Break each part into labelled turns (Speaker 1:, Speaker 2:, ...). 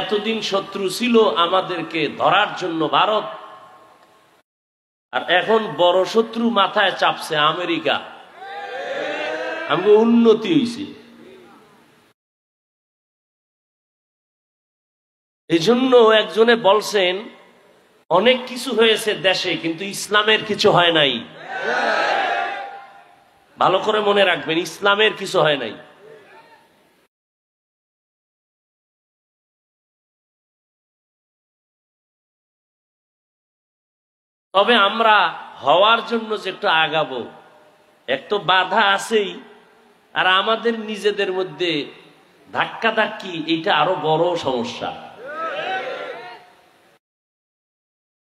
Speaker 1: এতদিন শত্রু ছিল আমাদেরকে ধরার জন্য ভারত, আর এখন বড় শত্রু মাথায় চাপছে আমেরিকা। আমাকে উন্নতি হয়েছে। এই জন্য একজনে বলছেন অনেক কিছু হয়েছে দেশে, কিন্তু ইসলামের কিছু হয় নাই। ভালো করে মনে রাখবেন, ইসলামের কিছু হয় নাই। তবে আমরা হওয়ার জন্য যে একটু আগাবো, একটু বাধা আছেই, আর আমাদের নিজেদের মধ্যে ধাক্কা ধাক্কি, এটা আরো বড় সমস্যা।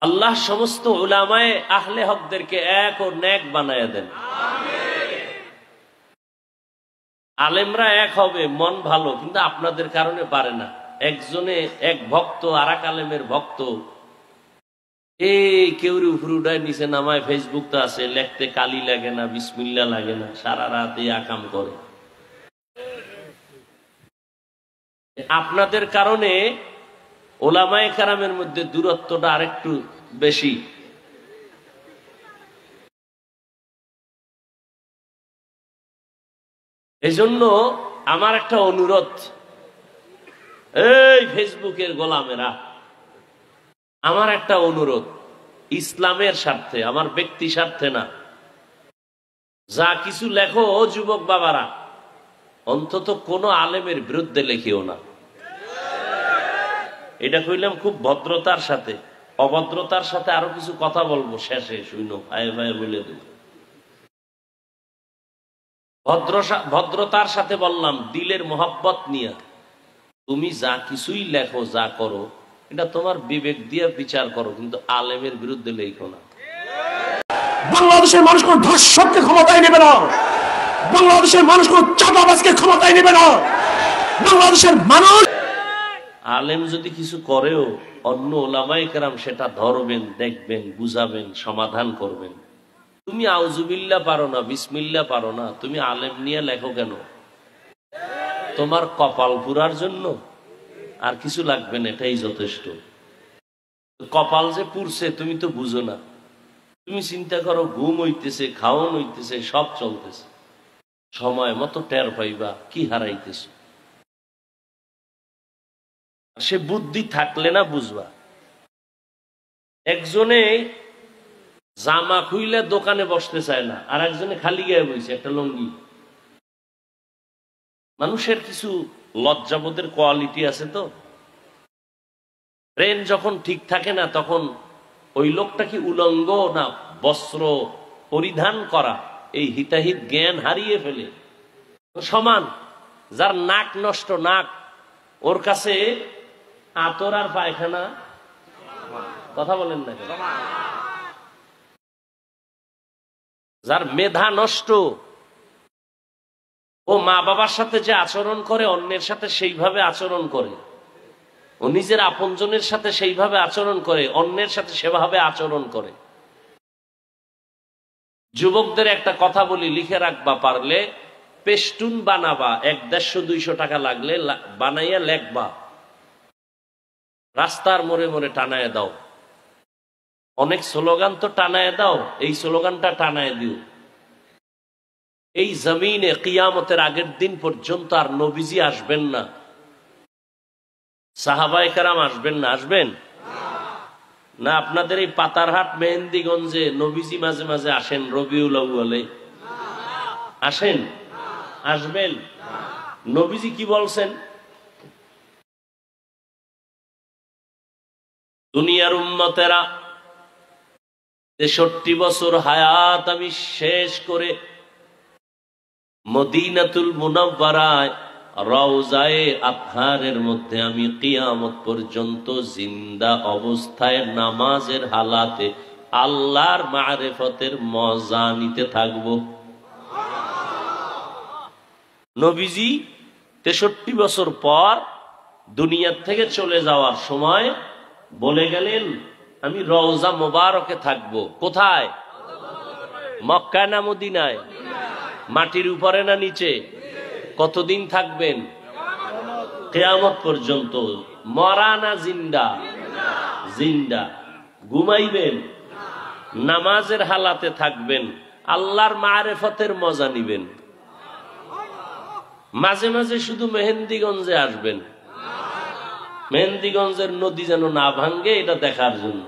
Speaker 1: আল্লাহ সমস্ত উলামায়ে আহলে হকদেরকে এক ও নেক বানায়া দেন। আলেমরা এক হবে, মন ভালো, কিন্তু আপনাদের কারণে পারে না। একজনে এক ভক্ত আর এক আলেমের ভক্ত, এই কেউরি উপরে উঠায় নিচে নামায়, ফেসবুক তো আছে, লেখতে কালি লাগে না, বিসমিল্লাহ লাগে না, সারা রাত এই আকাম করে। আপনাদের কারণে ওলামায়ে কেরামের মধ্যে দূরত্বটা আরেকটু বেশি। এই জন্য আমার একটা অনুরোধ, এই ফেসবুকের গোলামেরা, আমার একটা অনুরোধ, ইসলামের স্বার্থে, আমার ব্যক্তি স্বার্থে না, যা কিছু লেখো ও যুবক বাবারা, অন্তত কোন আলেমের বিরুদ্ধে লেখিও না। এটা কইলাম খুব ভদ্রতার সাথে। অভদ্রতার সাথে আরো কিছু কথা বলবো শেষে, শুনো, ভাই ভাই বলে দেব। ভদ্রতার সাথে বললাম, দিলের মোহাব্বত নিয়ে তুমি যা কিছুই লেখো, যা করো, এটা তোমার বিবেক দিয়ে বিচার করো, কিন্তু আলেমের বিরুদ্ধে লেখো না।
Speaker 2: বাংলাদেশের মানুষ কোন ধর্ষককে ক্ষমতায় নেবে না, বাংলাদেশের মানুষ কোন চাঁদাবাজকে ক্ষমতায় নেবে না। বাংলাদেশের মানুষ,
Speaker 1: আলেম যদি কিছু করেও অন্য ওলামায়ে কেরাম সেটা ধরবেন, দেখবেন, বুঝাবেন, সমাধান করবেন। তুমি আউযুবিল্লাহ পারো না, বিসমিল্লাহ পারো না, তুমি আলেম নিয়ে লেখো কেন? তোমার কপাল পুরার জন্য আর কিছু লাগবে না, এটাই যথেষ্ট। কপাল যে পুরছে তুমি তো বুঝো না। তুমি চিন্তা করো, ঘুম হইতেছে, খাওয়ান হইতেছে, সব চলতেছে, সময় মতো টের পাইবা কি হারাইতেছ। সে বুদ্ধি থাকলে না বুঝবা। একজনে জামা খুইলে দোকানে বসতে চায় না, আর একজনে খালি গায়ে বইছে, একটা লঙ্গি। মানুষের কিছু লজ্জাবোধের কোয়ালিটি আছে তো। ট্রেন যখন ঠিক থাকে না, তখন ওই লোকটা কি উলঙ্গ না বস্ত্র পরিধান করা, এই হিতাহিত জ্ঞান হারিয়ে ফেলে। সমান, যার নাক নষ্ট, নাক, ওর কাছে আতর আর পায়খানা, কথা বলেন না, যার মেধা নষ্ট, ও মা বাবার সাথে যে আচরণ করে, অন্যের সাথে সেইভাবে আচরণ করে, ও নিজের আপনজনের সাথে সেইভাবে আচরণ করে, অন্যের সাথে সেভাবে আচরণ করে। যুবকদের একটা কথা বলি, লিখে রাখবা, পারলে পেস্টুন বানাবা, 100-150 টাকা লাগলে বানাইয়া লেখবা, রাস্তার মোড়ে মোড়ে টানায় দাও। অনেক স্লোগান তো টানায় দাও, এই স্লোগানটা টানায় দিও। এই জমিনে কিয়ামতের আগের দিন পর্যন্ত আর নবীজি আসবেন না, সাহাবায়ে কেরাম আসবেন না। আসবেন না? আপনাদের এই পাতারহাট মেহেন্দিগঞ্জে নবীজি মাঝে মাঝে আসেন, রবিউল আউয়ালে আসেন? আসবেন? নবীজি কি বলছেন? দুনিয়ার উম্মতেরা 63 বছর হায়াত আমি শেষ করে মদিনাতুল মুনাওয়ারায় রওজায়ে আতহারের মধ্যে আমি কিয়ামত পর্যন্ত জিন্দা অবস্থায় নামাজের হালাতে আল্লাহর মারিফতের মজা নিতে থাকব। নবীজি 63 বছর পর দুনিয়া থেকে চলে যাওয়ার সময় বলে গেলেন, আমি রওজা মোবারকে থাকব। কোথায়? মক্কায় না মদিনায়? মাটির উপরে না নিচে? কতদিন থাকবেন? কিয়ামত পর্যন্ত। মরা না জিন্দা? জিন্দা। ঘুমাইবেন, নামাজের হালাতে থাকবেন, আল্লাহর মারেফতের মজা নিবেন। মাঝে মাঝে শুধু মেহেন্দিগঞ্জে আসবেন, মেহেন্দিগঞ্জের নদী যেন না ভাঙ্গে এটা দেখার জন্য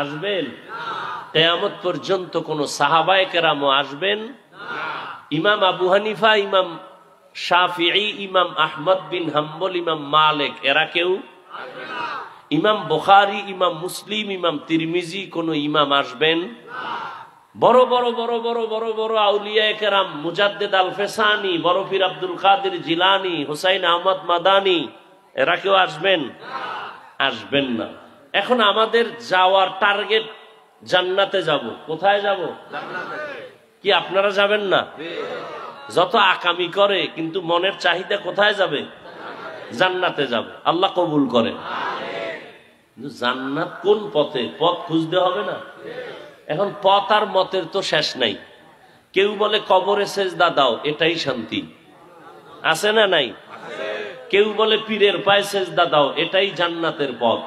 Speaker 1: আসবেন। কিয়ামত পর্যন্ত কোন সাহাবায়ে কেরামও আসবেন? ইমাম আবু হানিফা, ইমাম শাফিঈ, ইমাম আহমদ বিন হাম্বল, ইমাম মালিক এরা কেউ? ইমাম বুখারী, ইমাম মুসলিম, ইমাম তিরমিজি কোন ইমাম আসবেন? বড় বড় বড় বড় বড় বড় আউলিয়ায়ে কেরাম, মুজাদ্দিদ আল ফেসানি, বড় পীর আব্দুল কাদের জিলানী, হুসাইন আহমদ মাদানী এরা কেউ আসবেন? আসবেন না। এখন আমাদের যাওয়ার টার্গেট জান্নাতে যাব। কোথায় যাব? কি আপনারা যাবেন না? যত আকামি করে কিন্তু মনের চাহিদা কোথায় যাবে? জান্নাতে যাবে। আল্লাহ কবুল করেন। কিন্তু জান্নাত কোন পথে? পথ খুঁজতে হবে না? এখন পথ আর মতের তো শেষ নাই। কেউ বলে কবরে সেজদা দাও, এটাই শান্তি, আছে না নাই? কেউ বলে পীরের পায়ে সেজদা দাও, এটাই জান্নাতের পথ।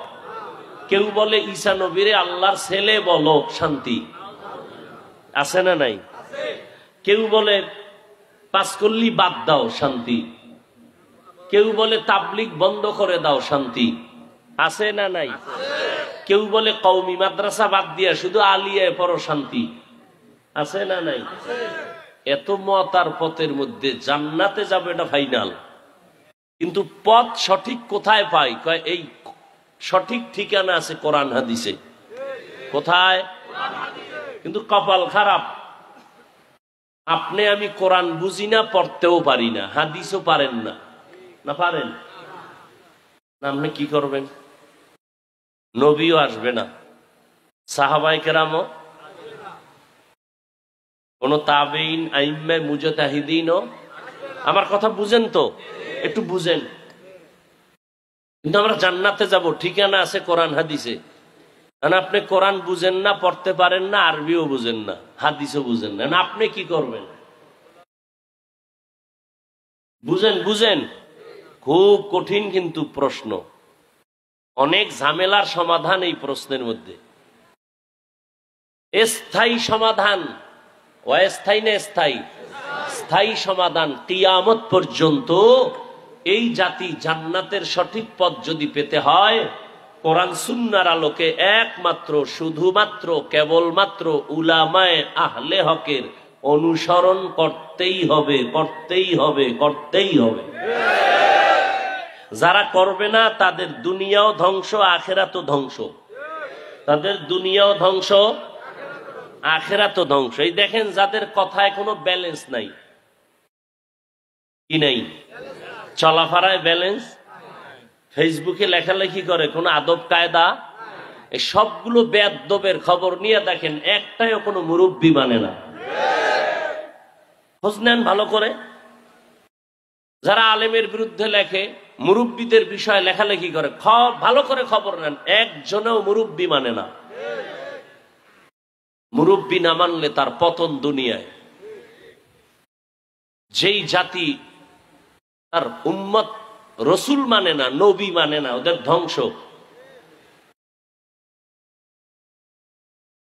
Speaker 1: কেউ বলে ঈসা নবীরে আল্লাহর ছেলে বলো, শান্তি, আছে না নাই? কেউ বলে পাঁচকল্লি বাদ দাও, শান্তি। কেউ বলে তাবলিগ বন্ধ করে দাও, শান্তি, আছে না নাই? কেউ বলে কওমি মাদ্রাসা বাদ দিয়া শুধু আলিয়ায় পড়ো, শান্তি, আছে না নাই? এত মত আর পথের মধ্যে জান্নাতে যাবে এটা ফাইনাল। কিন্তু পথ সঠিক কোথায় পাই? কয় এই সঠিক ঠিকানা আছে কোরআন হাদিসে। কোথায়? কিন্তু কপাল খারাপ, আপনি আমি কোরআন বুঝি না, পড়তেও পারি না, হাদিসও পারেন না। না পারেন না, আপনি কি করবেন? নবীও আসবে না, সাহাবায়ে কেরামও, কোন তাবেঈন, আইম্মা, মুজতাহিদিনও। আমার কথা বুঝেন তো? একটু বুঝেন। কিন্তু আমরা জান্নাতে যাব, ঠিকানা আছে কোরআন হাদিসে। আপনি কোরআন বুঝেন না, পড়তে পারেন না, আরবিও বুঝেন না, হাদিসও বুঝেন না, আপনি কি করবেন? বুঝেন বুঝেন, খুব কঠিন কিন্তু প্রশ্ন, অনেক ঝামেলার সমাধান এই প্রশ্নের মধ্যে। স্থায়ী সমাধান, অস্থায়ী না স্থায়ী? স্থায়ী সমাধান। কিয়ামত পর্যন্ত এই জাতি জান্নাতের সঠিক পথ যদি পেতে হয়, কোরআন সুন্নাহর আলোকে একমাত্র শুধুমাত্র কেবলমাত্র উলামায়ে আহলে হকের অনুসরণ করতেই হবে, করতেই হবে, করতেই হবে। যারা করবে না তাদের দুনিয়াও ধ্বংস, আখিরাতও ধ্বংস। তাদের দুনিয়াও ধ্বংস, আখিরাতও ধ্বংস। এই দেখেন যাদের কথায় কোনো ব্যালেন্স নাই, কি নাই? চলাফেরায় ব্যালেন্স, ফেসবুকে লেখালেখি করে, কোন আদব কায়দা, এই সবগুলো বেয়াদবের খবর নিয়ে দেখেন একটাইও কোনো মুরব্বি মানে না। খোঁজ নেন ভালো করে। যারা আলেমের বিরুদ্ধে লেখে, মুরব্বিদের বিষয়ে লেখালেখি করে, ভালো করে খবর নেন, একজনেও মুরব্বি মানে না। মুরব্বি না মানলে তার পতন দুনিয়ায়। যেই জাতি তার উম্মত রসুল মানে না, নবী মানে না, ওদের ধ্বংস।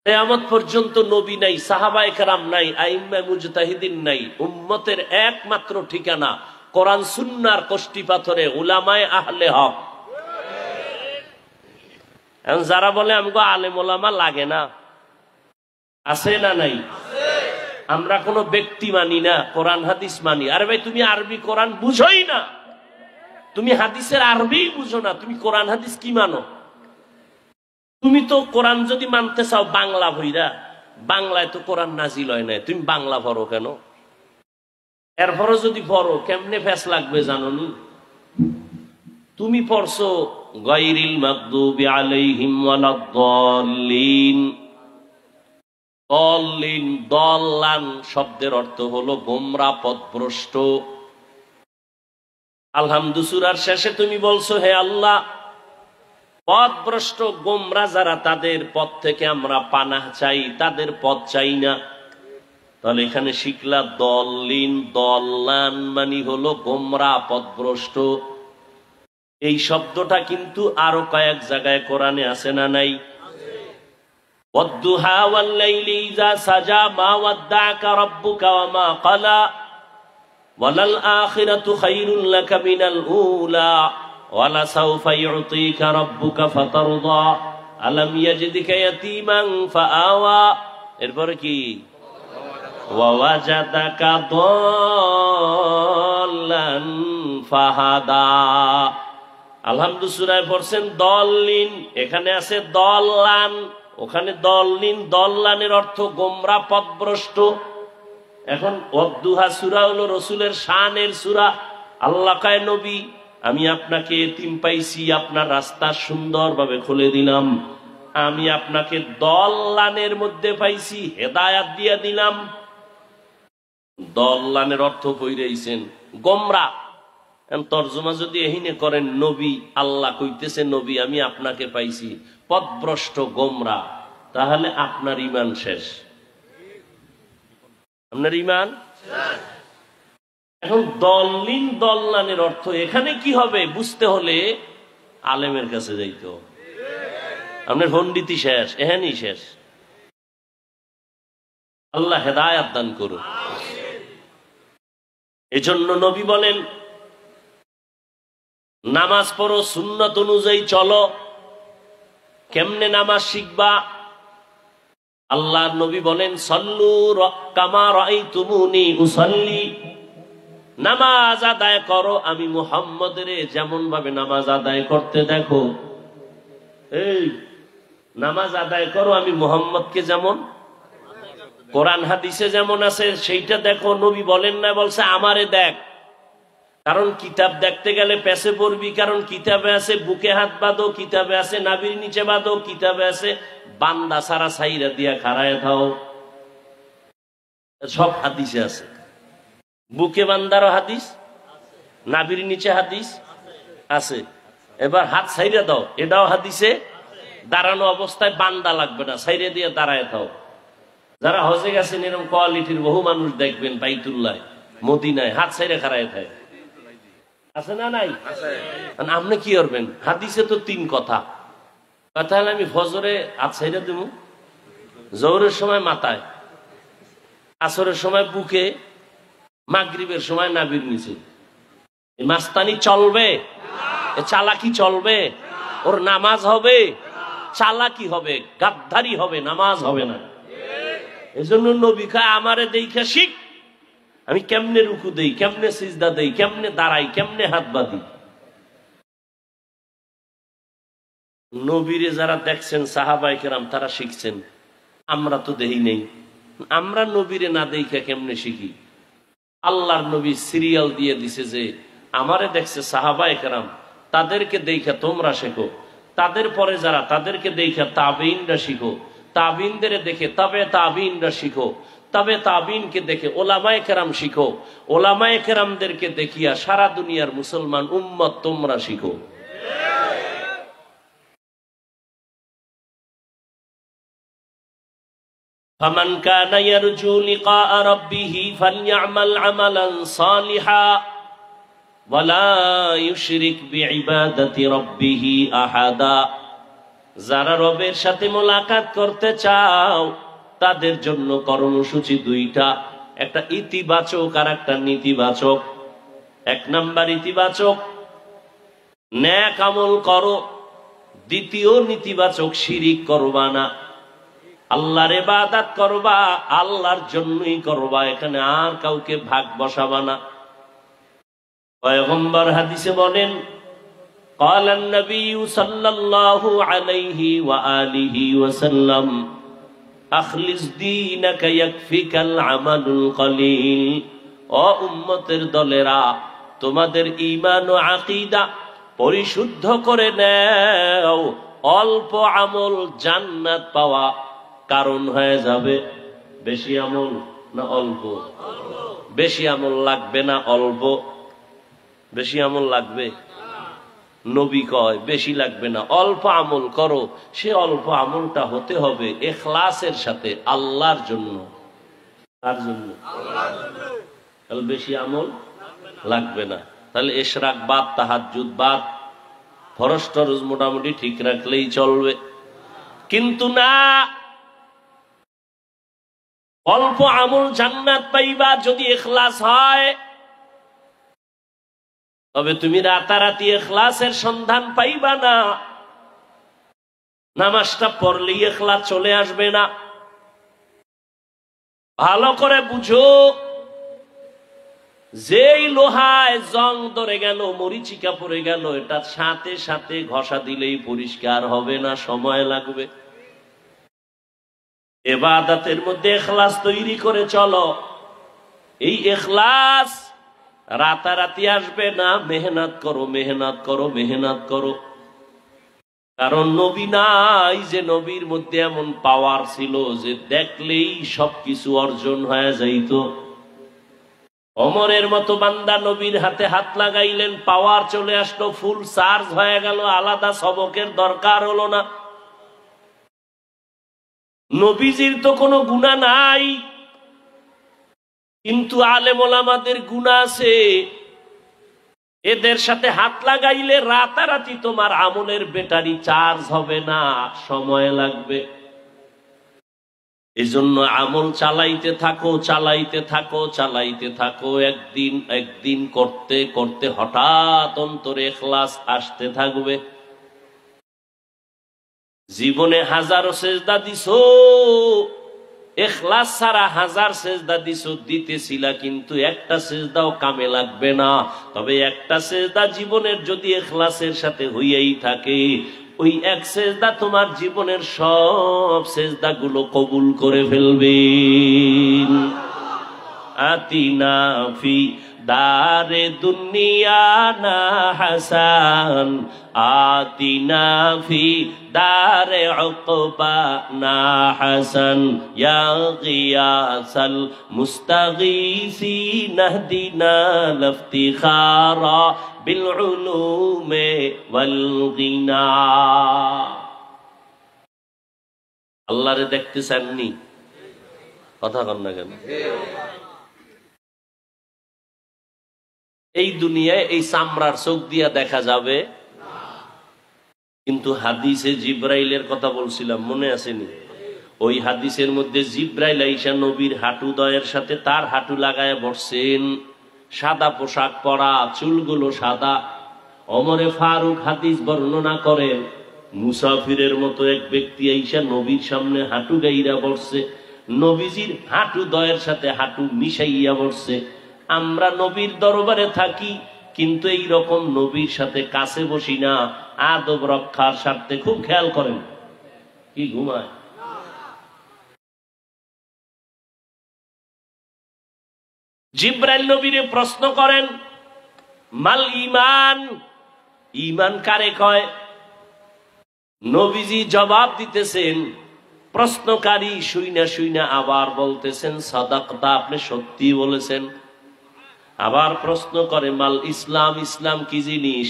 Speaker 1: কিয়ামত পর্যন্ত নবী নাই, সাহাবায়ে কেরাম নাই, আইম্মা মুজতাহিদিন নাই। উম্মতের একমাত্র ঠিকানা কোরআন সুন্নাহর কষ্টি পাথরে উলামায়ে আহলে হক। এখন যারা বলে আমগো আলেম ওলামা লাগে না, আছে না নাই? আমরা কোনো ব্যক্তি মানি না, কোরআন হাদিস মানি। আরে ভাই, তুমি আরবি কোরআন বুঝোই না, তুমি হাদিসের আরবি বুঝো না, তুমি কোরআন হাদিস কি মানো? তুমি তো কোরআন যদি মানতে চাও বাংলা ভইরা, বাংলায় তো কোরআন নাজিল হয় নাই, তুমি বাংলা পড়ো কেন? এরপরও যদি পড়ো কেমনে ফেস লাগবে জানোনি? তুমি পড়ছো গায়রিল মাগদুবি আলাইহিম ওয়ালাদ-দাল্লিন। দল্লিন, দল্লান শব্দের অর্থ হলো গোমরা, পথভ্রষ্ট। আলহামদু সূরার শেষে তুমি বলছো হে আল্লাহ, পথভ্রষ্ট গোমরা যারা, তাদের পথ থেকে আমরা পানাহ চাই, তাদের পথ চাই না। তাহলে এখানে শিখলা দল্লিন, দল্লান মানে হলো গোমরা, পথভ্রষ্ট। এই শব্দটা কিন্তু আরো কয়েক জায়গায় কোরআনে আছে না নাই? ওয়াদ্দুহা ওয়াল লাইলি ইযা সাজা মা ওয়াদ্দাকা রাব্বুকা ওয়া মা ক্বালা ওয়ালাল আখিরাতু খায়রুল লাকা মিনাল উলা ওয়ালা সাওফা ইউতিকা রাব্বুকা ফাতারদা আলাম ইয়াজিদকা ইয়াতীমান ফাআওয়া। এরপরে কি? ওয়া ওয়াজাদাকা দাল্লান ফাহাদা। আলহামদুলিল্লাহ সূরায় পড়ছেন দল্লিন, এখানে আছে দল্লান, ওখানে দল্লিন। দল্লানের অর্থ গোমরা, পথভ্রষ্ট। এখন ওয়াদ্দুহা সূরা হলো রাসূলের শানের সূরা। আল্লাহ কয়, নবী আমি আপনাকে এতিম পাইছি, আপনার রাস্তা সুন্দরভাবে খুলে দিলাম। আমি আপনাকে দল্লানের মধ্যে পাইছি, হেদায়াত দিয়ে দিলাম। দল্লানের অর্থ কইরাইছেন গোমরা। তর্জমা যদি এহিনে করেন, নবী আল্লাহ কইতেছে, নবী আমি আপনাকে পাইছি পথভ্রষ্ট, গোমরা, তাহলে আপনার ঈমান শেষ। আপনার ঈমান এখন দল্লিন দল্লানের অর্থ এখানে কি হবে বুঝতে হলে আলেমের কাছে যাইতে হবে। আপনার পণ্ডিতি শেষ, এখানেই শেষ। আল্লাহ হেদায়াত দান করুন। এজন্য নবী বলেন, নামাজ পড়ো, সুন্নাত অনুযায়ী চলো। কেমনে নামাজ শিখবা? আল্লাহর নবী বলেন, সল্লু কামা রাআইতুমুনি উসাল্লি। নামাজ আদায় করো আমি মুহাম্মদের যেমন ভাবে নামাজ আদায় করতে দেখো। এই নামাজ আদায় করো আমি মুহাম্মদকে যেমন, কোরআন হাদিসে যেমন আছে সেইটা দেখো। নবী বলেন না, বলছে আমারে দেখ। কারণ কিতাব দেখতে গেলে পেছে পড়বি, কারণ কিতাবে আছে বুকে হাত বাঁধো, কিতাবে আছে নাভির নিচে বাঁধো, কিতাবে আছে বান্দা সারা সাইরা দিয়া খাড়ায় থাও, সব হাদিসে আছে। বুকে বান্দারও হাদিস, নাভির নিচে হাদিস আছে। এবার হাত সাইরা দাও, এটাও হাদিসে। দাঁড়ানো অবস্থায় বান্দা লাগবে না, সাইরে দিয়ে দাঁড়ায় থাও। যারা হজে গেছেন এরকম কোয়ালিটির বহু মানুষ দেখবেন বাইতুল্লাহ, মদিনায় হাত সাইরে খাড়ায় থাকে, আছে না নাই? আপনি কি করবেন? হাদিসে তো 3 কথা। তাহলে আমি ফজরে হাত সাইরে দেব, জোহরের সময় মাথায়, আসরের সময় বুকে, মাগরিবের সময় নাভির নিচে। এই মাস্তানি চলবে? এ চালাকি চলবে? ওর নামাজ হবে? চালাকি হবে, গাদ্দারি হবে, নামাজ হবে না। এজন্য নবী কয়, আমারে দেইখা শিখ, আমি কেমনে রুকু দেই, কেমনে সিজদা দেই, কেমনে দাঁড়াই, কেমনে হাত বাঁধি। নবীরে যারা দেখছেন সাহাবায়ে কেরাম, তারা শিখছেন, আমরা তো দেই নেই। আমরা নবীরে না দেইখা কেমনে শিখি? আল্লাহর নবী সিরিয়াল দিয়ে দিছে যে আমারে দেখছে সাহাবায়ে কেরাম, তাদেরকে দেইখা তোমরা শেখো। তাদের পরে যারা, তাদেরকে দেইখা তাবেঈনরা শিখো। তাবিনদের দেখে তবে তাবিনরা শিখো। তবে তাবিনকে দেখে ওলামায়ে কেরাম শিখো। ওলামায়ে কেরামদেরকে দেখিয়া সারা দুনিয়ার মুসলমান উম্মত তোমরা শিখো। ফামান কানা ইয়ারজু লিকা রাব্বিহি ফালইআমাল আমালান সালিহা ওয়ালা ইউশরিক বিইবাদাতি রাব্বিহি আহাদা। যারা রবের সাথে মোলাকাত করতে চাও তাদের জন্য কর্মসূচি 2টা, একটা ইতিবাচক আর একটা নেতিবাচক। 1 নাম্বার ইতিবাচক, নেক আমল করো। 2য় নেতিবাচক, শিরিক করবা না। আল্লাহর ইবাদত করবা, আল্লাহর জন্যই করবা, এখানে আর কাউকে ভাগ বসাবা না। পয়গম্বর হাদিসে বলেন, قال النبي صلى الله عليه وآله وسلم أخلص دينك يكفيك العمل القليل। ও উম্মতের দলেরা, তোমাদের ঈমান ও আকীদা পরিশুদ্ধ করে নাও, অল্প আমল জান্নাত পাওয়া কারণ হয়ে যাবে। বেশি আমল না অল্প? বেশি আমল লাগবে না অল্প? বেশি আমল লাগবে। নবী কয় বেশি লাগবে না, অল্প আমল করো। সে অল্প আমলটা হতে হবে ইখলাসের সাথে, আল্লাহর জন্য। কার জন্য? তাহলে বেশি আমল লাগবে না। তাহলে ইশরাক বাদ, তাহাজ্জুদ বাদ, ফরজ টরজ মোটামুটি ঠিক রাখলেই চলবে। কিন্তু না, অল্প আমল জান্নাত পাইবা যদি ইখলাস হয়, তবে তুমি রাতারাতি ইখলাসের সন্ধান পাইবা না। নামাজটা পড়লেই ইখলাস চলে আসবে না। ভালো করে বুঝো, যেই লোহায় জং ধরে গেল, মরিচিকা পড়ে গেল, এটা সাথে সাথে ঘষা দিলেই পরিষ্কার হবে না, সময় লাগবে। ইবাদতের মধ্যে ইখলাস তৈরি করে চলো। এই ইখলাস রাতারাতি আসবে না, মেহনত করো, মেহনত করো, মেহনত করো। কারণ নবী নাই যে নবীর মধ্যে এমন পাওয়ার ছিল যে দেখলেই সবকিছু অর্জন হয়ে যাইত। ওমরের মতো বান্দা নবীর হাতে হাত লাগাইলেন, পাওয়ার চলে আসলো, ফুল চার্জ হয়ে গেল, আলাদা সবকের দরকার হলো না। নবীজির তো কোনো গুনাহ নাই, কিন্তু আলেম ওলামাদের গুনাহ আছে। এদের সাথে হাত লাগাইলে রাতারাতি তোমার আমলের ব্যাটারি চার্জ হবে না, সময় লাগবে। এজন্য আমল চালাইতে থাকো, চালাইতে থাকো, চালাইতে থাকো। একদিন একদিন করতে করতে হঠাৎ অন্তরে ইখলাস আসতে থাকবে। জীবনে হাজারো সেজদা দিছো, ইখলাস ছাড়া হাজার সেজদা দিছো, দিতেছিলা, কিন্তু একটা সেজদাও কামে লাগবে না। তবে একটা সেজদা জীবনের যদি ইখলাসের সাথে হইয়াই থাকে, ওই এক সেজদা তোমার জীবনের সব সেজদা গুলো কবুল করে ফেলবে। আতিনা ফি দারে দুনিয়া না হাসান, আতিনা ফি দারে উকবা না হাসান, ইয়া গিয়াসাল মুস্তাগীসিন ইহদিনা লিফতিখারা বিল উলুমে ওয়াল গিনা। আল্লাহরে দেখতে চাননি? কথা কন না কেন? এই দুনিয়ায় এই চামড়ার চোখ দিয়া দেখা যাবে, কিন্তু হাদিসে জিব্রাইলের কথা বলছিলাম, মনে আসেনি? ওই হাদিসের মধ্যে জিব্রাইল আইসা নবীর হাঁটু দয়ের সাথে তার হাঁটু লাগায় বসছেন, সাদা পোশাক পরা, চুলগুলো সাদা। ওমরে ফারুক হাদিস বর্ণনা করেন, মুসাফিরের মতো এক ব্যক্তি আইসা নবীর সামনে হাঁটু গাইরা বসছে, নবীজির হাঁটু দয়ের সাথে হাঁটু মিশাইয়া বসছে। আমরা নবীর দরবারে থাকি, কিন্তু এই রকম নবীর সাথে কাছে বসি না। আদব রক্ষার স্বার্থে খুব খেয়াল করেন। কি ঘুমায়? জিব্রাইল নবীরে প্রশ্ন করেন, মাল ঈমান, ঈমান কারে কয়? নবীজি জবাব দিতেছেন, প্রশ্নকারী শুইনা শুইনা আবার বলতেছেন, সাদাকতা, আপনি সত্যি বলেছেন। আবার প্রশ্ন করে, মাল ইসলাম, ইসলাম কি জিনিস?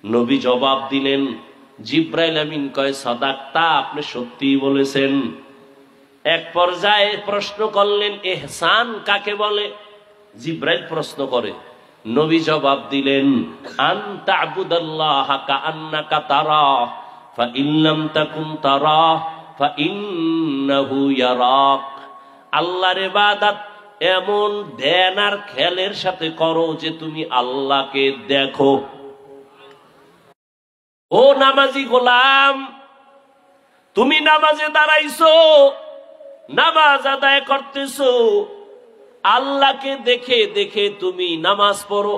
Speaker 1: নবী জবাব দিলেন, জিব্রাইল আমিন কয়, সাদাকতা, আপনি সত্যি বলেছেন। এক পর্যায়ে প্রশ্ন করলেন, ইহসান কাকে বলে? জিব্রাইল প্রশ্ন করে, নবী জবাব দিলেন, আন তা'বুদাল্লাহা কাআন্নাকা তারাহ ফা ইন লাম তাকুন তারাহ ফা ইন্নাহু ইয়ারাক। আল্লাহর ইবাদত এমন ধ্যান আর খেয়ালের সাথে করো যে তুমি আল্লাহকে দেখো। ও নামাজি গোলাম, তুমি নামাজে দাঁড়াইছো, নামাজ আদায় করতেছো, আল্লাহকে দেখে দেখে তুমি নামাজ পড়ো।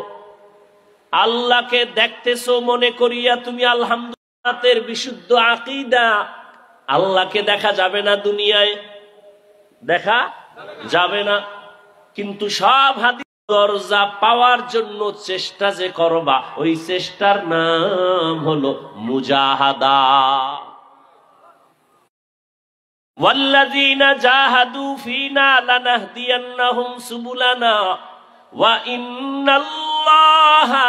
Speaker 1: আল্লাহকে দেখতেছো মনে করিয়া তুমি আলহামদুলিল্লাহের বিশুদ্ধ আকীদা। আল্লাহকে দেখা যাবে না, দুনিয়ায় দেখা যাবে না, কিন্তু সব হাদিস দরজা পাওয়ার জন্য চেষ্টা যে করবা, ওই চেষ্টার নাম হলো মুজাহাদা। ওয়াল্লাযীনা জাহাদু ফীনা লানাহদিয়ান্নাহুম সুবুলানা ওয়া ইন্নাল্লাহা